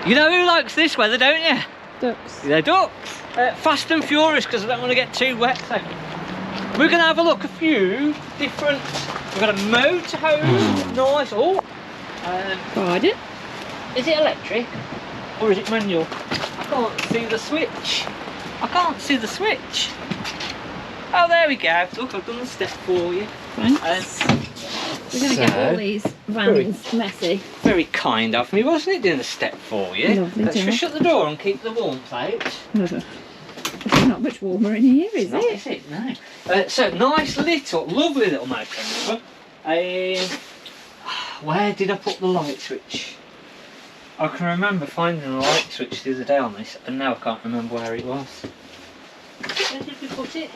You know who likes this weather, don't you? Ducks. They're ducks. Fast and furious, because I don't want to get too wet. So we're going to have a look a few different. We've got a motorhome, nice. Oh, Pardon? is it electric or is it manual? I can't see the switch. I can't see the switch. Oh, there we go. Look, I've done the step for you. Thanks. We're going to get all these vans messy. Very kind of me, wasn't it, doing the step for you? Lovely Let's job. just shut the door and keep the warmth out. It's not much warmer in here, is Not, it? is it? No. So, nice little, lovely little motor. Where did I put the light switch? I can remember finding the light switch the other day on this, and now I can't remember where it was. Where did we put it?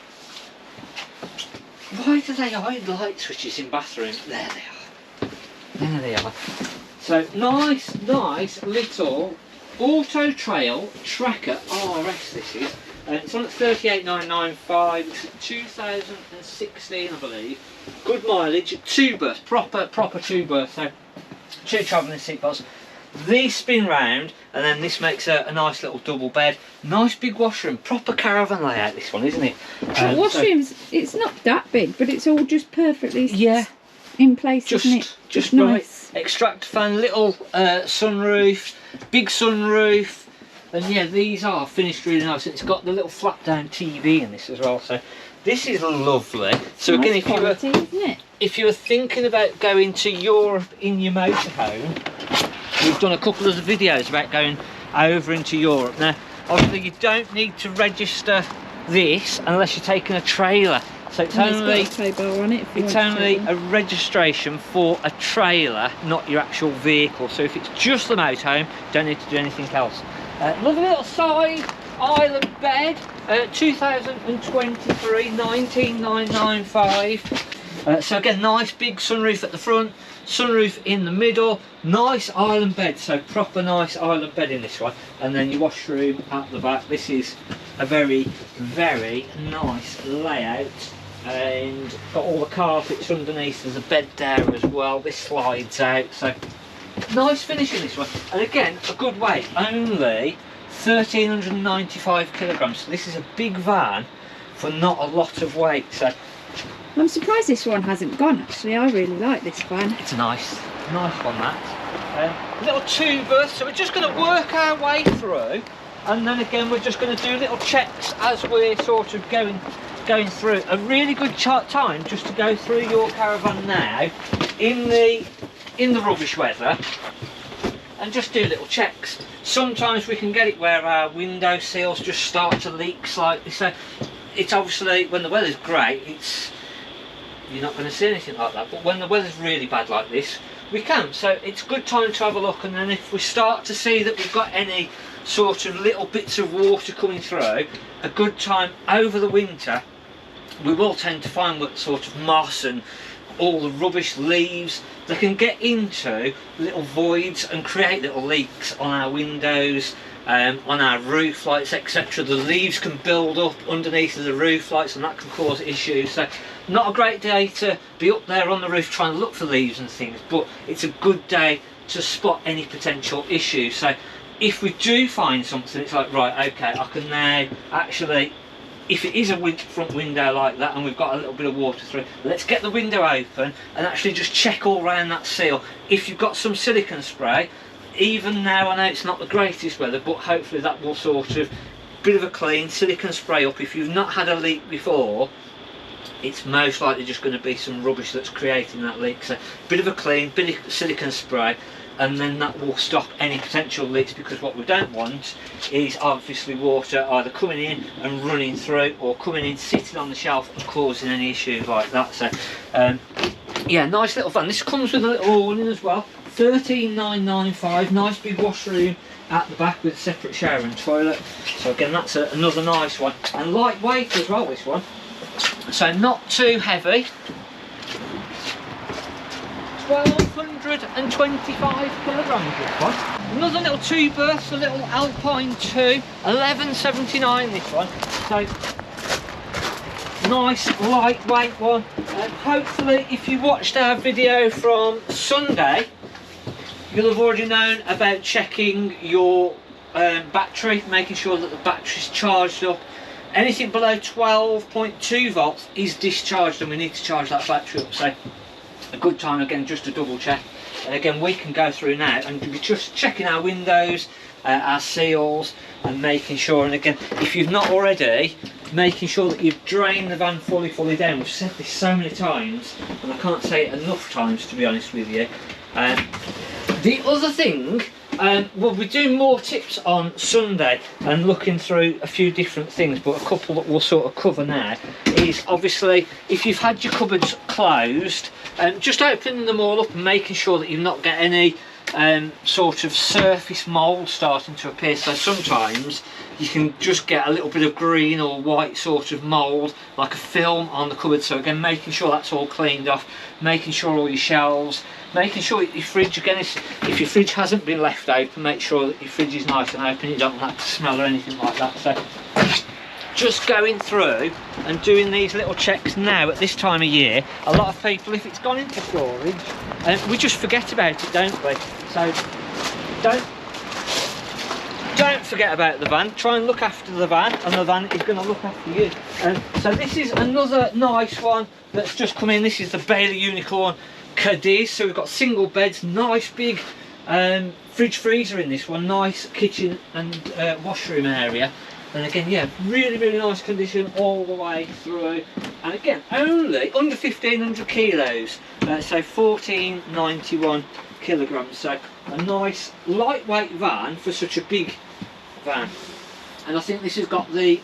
Why do they hide light switches in bathrooms? There they are. There they are. So nice little Auto Trail Tracker RS this is. It's on at 38,995, it's 2016 I believe. Good mileage, 2 berths, proper 2 berths, so 2 travelling seat belts. These spin round and then this makes a nice little double bed. Nice big washroom, proper caravan layout this one, isn't it? Washrooms, it's not that big, but it's all just perfectly in place, just, isn't it? Just nice. Right. Extract fan, little sunroof, big sunroof. And yeah, these are finished really nice. It's got the little flap down TV in this as well. So this is lovely. So nice again, quality, isn't it? if you were thinking about going to Europe in your motorhome, we've done a couple of the videos about going over into Europe. Now, obviously you don't need to register this unless you're taking a trailer. So it's only, it's only a registration for a trailer, not your actual vehicle. So if it's just the motorhome, don't need to do anything else. Lovely little side island bed, 2023, 19,995. So again, nice big sunroof at the front, sunroof in the middle, nice island bed, so proper nice island bed in this one, and then your washroom at the back. This is a very nice layout, and got all the carpets underneath. There's a bed there as well. This slides out, so nice finish in this one, and again a good weight, only 1,395 kilograms. So this is a big van for not a lot of weight. So I'm surprised this one hasn't gone, actually. I really like this van. it's nice one, that. Little 2 berths, so we're just going to work our way through, and then again we're just going to do little checks as we're sort of going through. A really good time just to go through your caravan now in the rubbish weather and just do little checks. Sometimes we can get it where our window seals just start to leak slightly, so it's obviously, when the weather's great, you're not going to see anything like that, but when the weather's really bad like this, we can. So it's a good time to have a look, and then if we start to see that we've got any sort of little bits of water coming through, a good time over the winter, we will tend to find what sort of moss and all the rubbish leaves, they can get into little voids and create little leaks on our windows, on our roof lights, etc. The leaves can build up underneath of the roof lights, and that can cause issues. So not a great day to be up there on the roof trying to look for leaves and things, but it's a good day to spot any potential issues. So if we do find something, it's like, right, okay, I can now actually, if it is a front window like that and we've got a little bit of water through, let's get the window open and actually just check all around that seal. If you've got some silicone spray, even now I know it's not the greatest weather, but hopefully that will sort of, bit of a clean, silicone spray up. If you've not had a leak before, it's most likely just going to be some rubbish that's creating that leak. So bit of a clean, bit of silicone spray, and then that will stop any potential leaks, because what we don't want is obviously water either coming in and running through, or coming in, sitting on the shelf and causing any issues like that. So yeah, nice little van. This comes with a little awning as well, 13,995, nice big washroom at the back with a separate shower and toilet. So again, that's another nice one, and lightweight as well, this one, so not too heavy. 1,225 kilograms this one. Another little 2 berths, a little Alpine 2, 1179 this one. So nice lightweight one. Hopefully if you watched our video from Sunday, you'll have already known about checking your battery, making sure that the battery's charged up. Anything below 12.2 volts is discharged and we need to charge that battery up. So a good time again just to double check. And again, we can go through now and be just checking our windows, our seals, and making sure, and again, if you've not already, making sure that you've drained the van fully down. We've said this so many times and I can't say it enough times, to be honest with you. The other thing, we'll be doing more tips on Sunday and looking through a few different things, but a couple that we'll sort of cover now is obviously if you've had your cupboards closed, just opening them all up and making sure that you've not got any sort of surface mould starting to appear. So sometimes you can just get a little bit of green or white sort of mould, like a film on the cupboard. So again, making sure that's all cleaned off, making sure all your shelves, making sure that your fridge, again, if your fridge hasn't been left open, make sure that your fridge is nice and open, you don't want that to smell or anything like that. So just going through and doing these little checks now at this time of year. A lot of people, if it's gone into storage, we just forget about it, don't we? So don't forget about the van. Try and look after the van, and the van is going to look after you. So this is another nice one that's just come in. This is the Gailey Unicorn Cadiz. So we've got single beds, nice big fridge freezer in this one, nice kitchen and washroom area. And again, yeah, really nice condition all the way through. And again, only under 1,500 kilos, so 1,491 kilograms. So a nice lightweight van for such a big van. And I think this has got it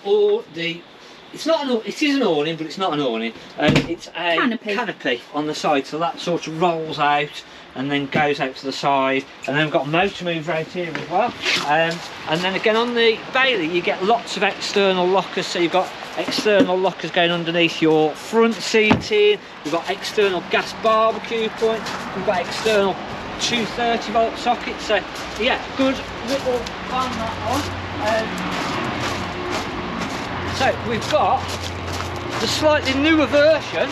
is an awning, but it's not an awning. It's a canopy on the side, so that sort of rolls out and then goes out to the side. And then we've got a motor mover out here as well. And then again on the Gailey, you get lots of external lockers. So you've got external lockers going underneath your front seating. You've got external gas barbecue point. You've got external 230 volt sockets. So yeah, good little van that one. So we've got the slightly newer version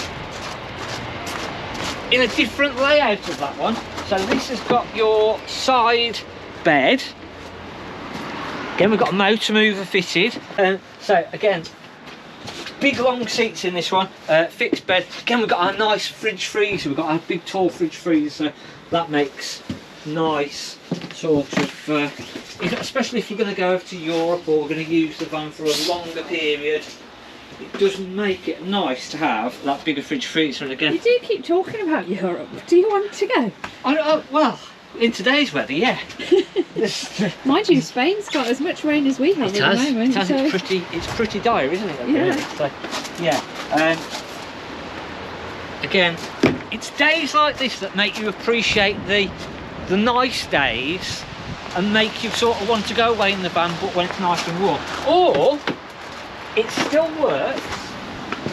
in a different layout of that one. So this has got your side bed. Again, we've got a motor mover fitted. So again, big long seats in this one, fixed bed. Again, we've got our nice fridge freezer. We've got our big tall fridge freezer. So that makes nice sort of, especially if you're going to go over to Europe or we're going to use the van for a longer period, it does make it nice to have that bigger fridge freezer. And again, you do keep talking about Europe. Do you want to go? Well, in today's weather, yeah. Mind you, Spain's got as much rain as we have at the moment. It has. So it's pretty dire, isn't it? Yeah. So, yeah. Again, it's days like this that make you appreciate the nice days and make you sort of want to go away in the van, but when it's nice and warm. Or it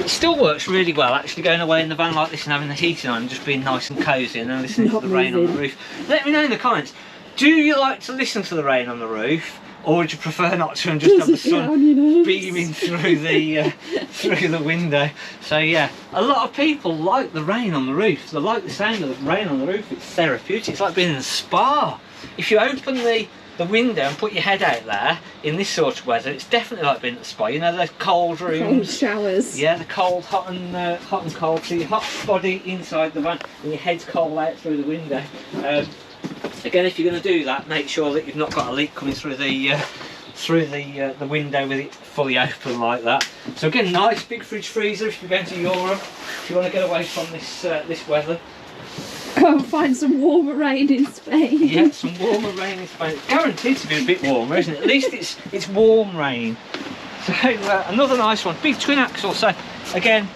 still works really well actually going away in the van like this and having the heating on and just being nice and cosy and then listening to the rain on the roof. Let me know in the comments, do you like to listen to the rain on the roof, or would you prefer not to and just have the sun beaming through the window? So yeah, a lot of people like the rain on the roof. They like the sound of the rain on the roof. It's therapeutic. It's like being in a spa. If you open the window and put your head out there in this sort of weather, it's definitely like being at the spa. You know, those cold rooms, cold showers. Yeah, the cold, hot and cold. So your hot body inside the van and your head's cold out through the window. Again, if you're going to do that, make sure that you've not got a leak coming through the window with it fully open like that. So again, nice big fridge freezer if you're going to Europe, if you want to get away from this weather. Go and find some warmer rain in Spain. Yeah, some warmer rain in Spain. It's guaranteed to be a bit warmer, isn't it? At least it's warm rain. So another nice one, big twin axle. So again,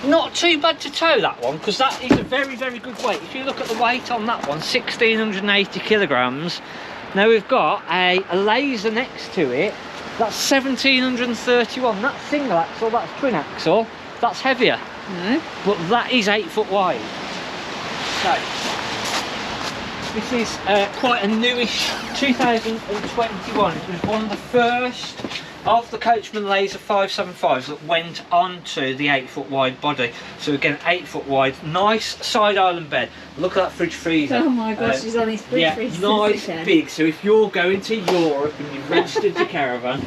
not too bad to tow that one, because that is a very good weight. If you look at the weight on that one, 1,680 kilograms. Now we've got a laser next to it, that's 1,731. That's single axle, that's twin axle, that's heavier. No. But that is 8 foot wide. So this is quite a newish 2021. It was one of the first of the Coachman Laser 575s that went onto the 8-foot wide body. So again, 8-foot wide, nice side island bed. Look at that fridge freezer. Oh my gosh, he's on his fridge freezer. Nice big. So if you're going to Europe and you've registered your caravan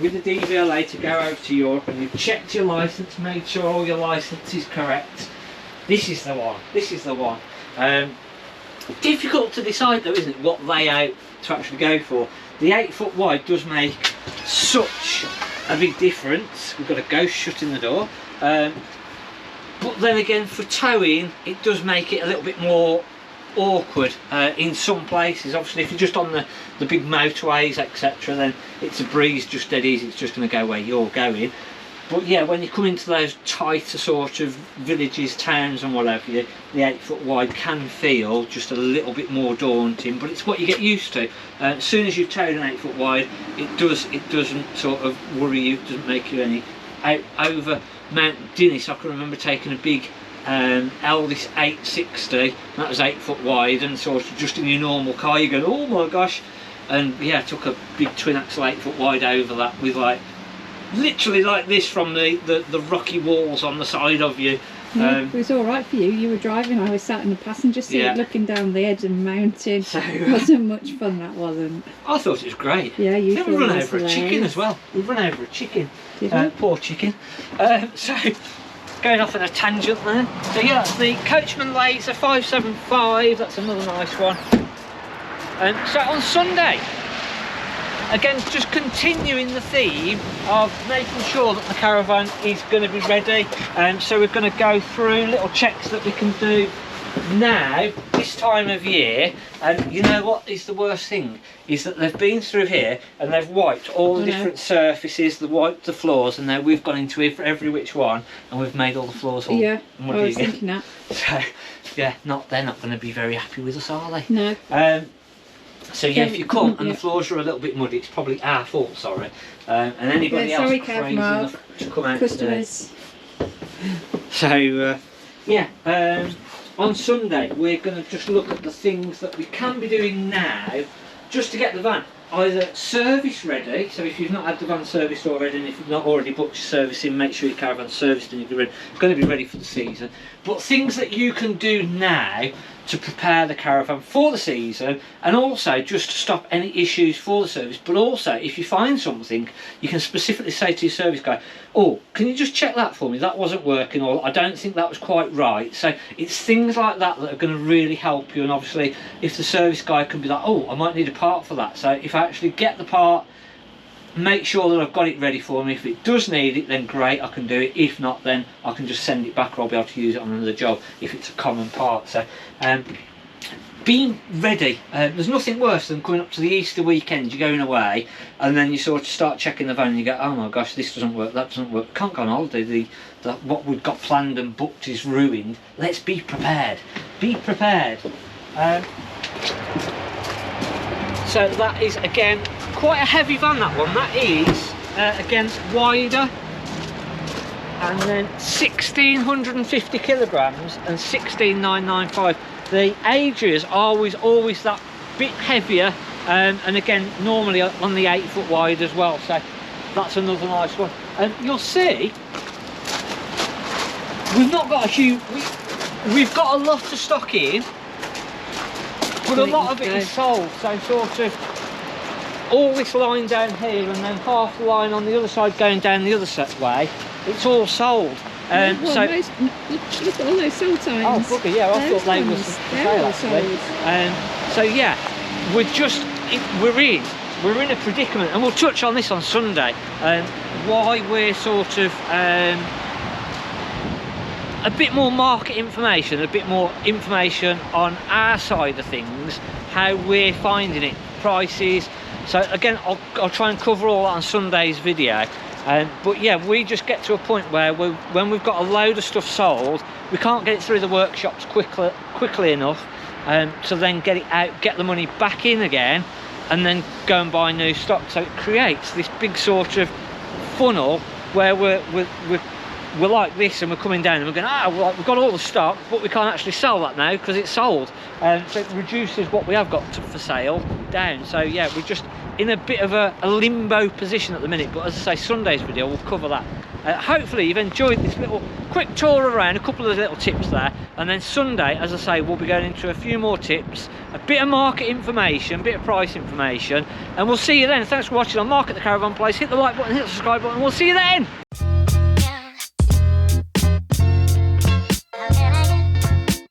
with the DVLA to go over to Europe and you've checked your licence, made sure all your licence is correct, this is the one. This is the one. Difficult to decide though, isn't it, what layout to actually go for. The 8-foot wide does make such a big difference. We've got a ghost shutting the door. But then again, for towing, it does make it a little bit more awkward in some places. Obviously, if you're just on the big motorways, etc., then it's a breeze, just dead easy. It's just going to go where you're going. But yeah, when you come into those tighter sort of villages, towns and whatever, the 8-foot wide can feel just a little bit more daunting, but it's what you get used to. As soon as you've towed an 8-foot wide, it doesn't sort of worry you, it doesn't make you any over Mount Dinnis. I can remember taking a big Eldis 860, that was 8-foot wide, and sort of just in your normal car you go, oh my gosh. And yeah, I took a big twin axle 8-foot wide over that with like literally like this from the rocky walls on the side of you. Yeah, it was all right for you. You were driving, I was sat in the passenger seat looking down the edge of the mountain. So, it wasn't much fun, that wasn't. I thought it was great. Yeah, you we run over a chicken as well. We run over a chicken. Poor chicken. So going off on a tangent there. So yeah, that's the Coachman Laser 575. That's another nice one. So on Sunday, again, just continuing the theme of making sure that the caravan is going to be ready. So we're going to go through little checks that we can do now, this time of year. And you know what is the worst thing? Is that they've been through here and they've wiped all the different surfaces, they've wiped the floors, and now we've gone into every which one and we've made all the floors all. Yeah, I was thinking that. So, yeah, they're not going to be very happy with us, are they? No. So yeah, if you come and the floors are a little bit muddy, it's probably our fault, sorry. And anybody else crazy enough to come out customers today. So on Sunday we're going to just look at the things that we can be doing now just to get the van either service ready. So if you've not had the van serviced already, and if you've not already booked your service in, make sure your caravan's serviced and you're going to be ready for the season. But things that you can do now to prepare the caravan for the season, and also just to stop any issues for the service. But also, if you find something, you can specifically say to your service guy, oh, can you just check that for me? That wasn't working, or I don't think that was quite right. So it's things like that that are going to really help you. And obviously, if the service guy can be like, oh, I might need a part for that. So if I actually get the part, make sure that I've got it ready for me. If it does need it, then great, I can do it. If not, then I can just send it back, or I'll be able to use it on another job if it's a common part. So being ready, there's nothing worse than coming up to the Easter weekend, you're going away, and then you sort of start checking the van and you go, oh my gosh, this doesn't work, that doesn't work, can't go on holiday, what we've got planned and booked is ruined. Let's be prepared. Be prepared. So that is, again, quite a heavy van, that one. That is, again, wider, and then 1,650 kilograms and 16,995. The Adria's are always that bit heavier, and again, normally on the 8-foot wide as well. So that's another nice one. And you'll see, we've not got a huge, we've got a lot of stock in, but a lot of it is sold. So sort of all this line down here and then half the line on the other side going down the other way, it's all sold. Well, so look at all those sold signs. Oh, bugger, yeah, I thought they was for sale actually. So yeah, we're in a predicament, and we'll touch on this on Sunday. Why we're sort of a bit more market information, a bit more information on our side of things, how we're finding it, prices. So again, I'll try and cover all that on Sunday's video. But yeah, we just get to a point where when we've got a load of stuff sold, we can't get it through the workshops quickly enough to then get it out, get the money back in again, and then go and buy new stock. So it creates this big sort of funnel where we're we're like this and we're coming down and we're going, well, we've got all the stock, but we can't actually sell that now because it's sold. So it reduces what we have got for sale down. So yeah, we're just in a bit of a limbo position at the minute, but as I say, Sunday's video will cover that. Hopefully you've enjoyed this little quick tour around, a couple of the little tips there, and then Sunday, as I say, we'll be going into a few more tips, a bit of market information, a bit of price information, and we'll see you then. Thanks for watching on Mark at the Caravan Place. Hit the like button, hit the subscribe button, and we'll see you then.